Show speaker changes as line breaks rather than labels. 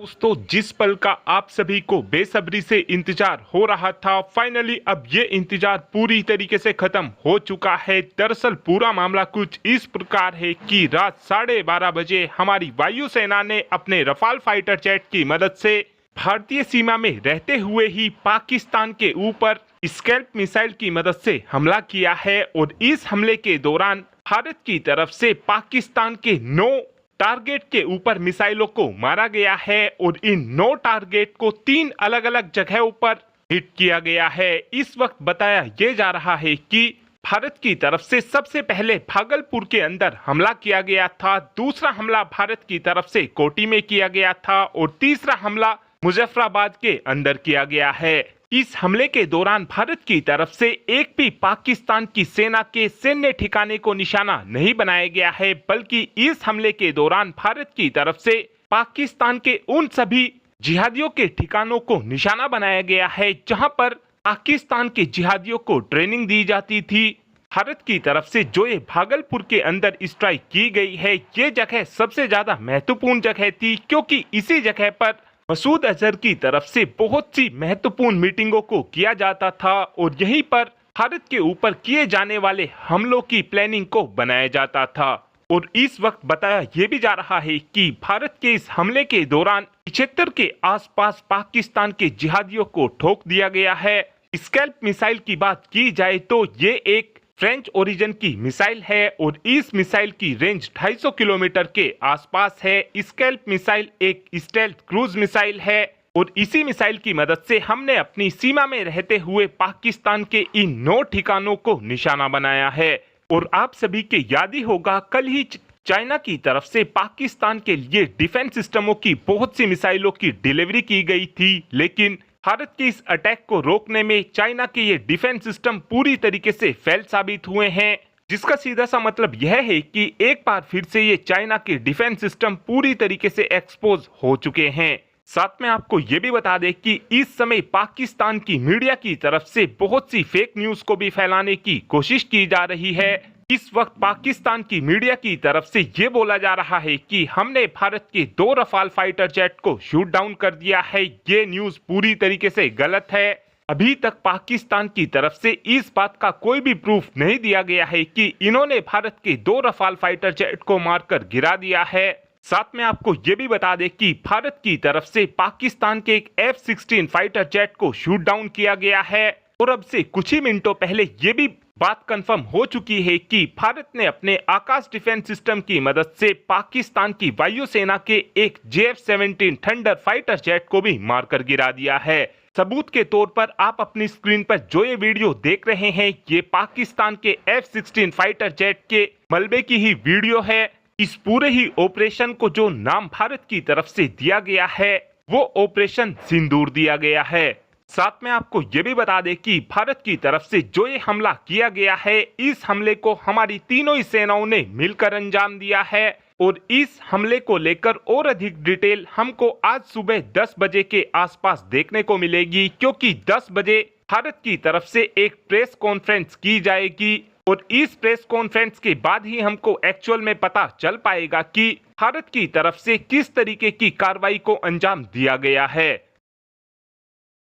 दोस्तों, जिस पल का आप सभी को बेसब्री से इंतजार हो रहा था, फाइनली अब ये इंतजार पूरी तरीके से खत्म हो चुका है। दरअसल पूरा मामला कुछ इस प्रकार है कि रात 12:30 बजे हमारी वायुसेना ने अपने रफाल फाइटर जेट की मदद से भारतीय सीमा में रहते हुए ही पाकिस्तान के ऊपर स्कैल्प मिसाइल की मदद से हमला किया है। और इस हमले के दौरान भारत की तरफ से पाकिस्तान के 9 टारगेट के ऊपर मिसाइलों को मारा गया है और इन 9 टारगेट को 3 अलग अलग जगहों पर हिट किया गया है। इस वक्त बताया यह जा रहा है कि भारत की तरफ से सबसे पहले भागलपुर के अंदर हमला किया गया था, दूसरा हमला भारत की तरफ से कोटी में किया गया था और तीसरा हमला मुजफ्फराबाद के अंदर किया गया है। इस हमले के दौरान भारत की तरफ से एक भी पाकिस्तान की सेना के सैन्य ठिकाने को निशाना नहीं बनाया गया है, बल्कि इस हमले के दौरान भारत की तरफ से पाकिस्तान के उन सभी जिहादियों के ठिकानों को निशाना बनाया गया है जहां पर पाकिस्तान के जिहादियों को ट्रेनिंग दी जाती थी। भारत की तरफ से जो ये भागलपुर के अंदर स्ट्राइक की गई है, ये जगह सबसे ज्यादा महत्वपूर्ण जगह थी, क्योंकि इसी जगह पर मसूद अजहर की तरफ से बहुत सी महत्वपूर्ण मीटिंगों को किया जाता था और यहीं पर भारत के ऊपर किए जाने वाले हमलों की प्लानिंग को बनाया जाता था। और इस वक्त बताया यह भी जा रहा है कि भारत के इस हमले के दौरान 75 के आसपास पाकिस्तान के जिहादियों को ठोक दिया गया है। स्कैल्प मिसाइल की बात की जाए तो ये एक फ्रेंच ओरिजिन की मिसाइल है और इस मिसाइल की रेंज 250 किलोमीटर के आसपास है। स्कैल्प मिसाइल एक स्टेल्थ क्रूज मिसाइल है और इसी मिसाइल की मदद से हमने अपनी सीमा में रहते हुए पाकिस्तान के इन 9 ठिकानों को निशाना बनाया है। और आप सभी के याद ही होगा, कल ही चाइना की तरफ से पाकिस्तान के लिए डिफेंस सिस्टमों की बहुत सी मिसाइलों की डिलीवरी की गई थी, लेकिन भारत के इस अटैक को रोकने में चाइना के ये डिफेंस सिस्टम पूरी तरीके से फेल साबित हुए हैं, जिसका सीधा सा मतलब यह है कि एक बार फिर से ये चाइना के डिफेंस सिस्टम पूरी तरीके से एक्सपोज हो चुके हैं। साथ में आपको ये भी बता दें कि इस समय पाकिस्तान की मीडिया की तरफ से बहुत सी फेक न्यूज को भी फैलाने की कोशिश की जा रही है। इस वक्त पाकिस्तान की मीडिया की तरफ से ये बोला जा रहा है कि हमने भारत के 2 रफाल फाइटर जेट को शूट डाउन कर दिया है। ये न्यूज पूरी तरीके से गलत है। अभी तक पाकिस्तान की तरफ से इस बात का कोई भी प्रूफ नहीं दिया गया है कि इन्होंने भारत के 2 रफाल फाइटर जेट को मारकर गिरा दिया है। साथ में आपको ये भी बता दें कि भारत की तरफ से पाकिस्तान के एक F-16 फाइटर जेट को शूट डाउन किया गया है और अब से कुछ ही मिनटों पहले ये भी बात कंफर्म हो चुकी है कि भारत ने अपने आकाश डिफेंस सिस्टम की मदद से पाकिस्तान की वायुसेना के एक JF-17 थंडर फाइटर जेट को भी मारकर गिरा दिया है। सबूत के तौर पर आप अपनी स्क्रीन पर जो ये वीडियो देख रहे हैं, ये पाकिस्तान के F-16 फाइटर जेट के मलबे की ही वीडियो है। इस पूरे ही ऑपरेशन को जो नाम भारत की तरफ से दिया गया है, वो ऑपरेशन सिंदूर दिया गया है। साथ में आपको ये भी बता दें कि भारत की तरफ से जो ये हमला किया गया है, इस हमले को हमारी तीनों ही सेनाओं ने मिलकर अंजाम दिया है और इस हमले को लेकर और अधिक डिटेल हमको आज सुबह 10 बजे के आसपास देखने को मिलेगी, क्योंकि 10 बजे भारत की तरफ से एक प्रेस कॉन्फ्रेंस की जाएगी और इस प्रेस कॉन्फ्रेंस के बाद ही हमको एक्चुअल में पता चल पाएगा कि भारत की तरफ से किस तरीके की कार्रवाई को अंजाम दिया गया है।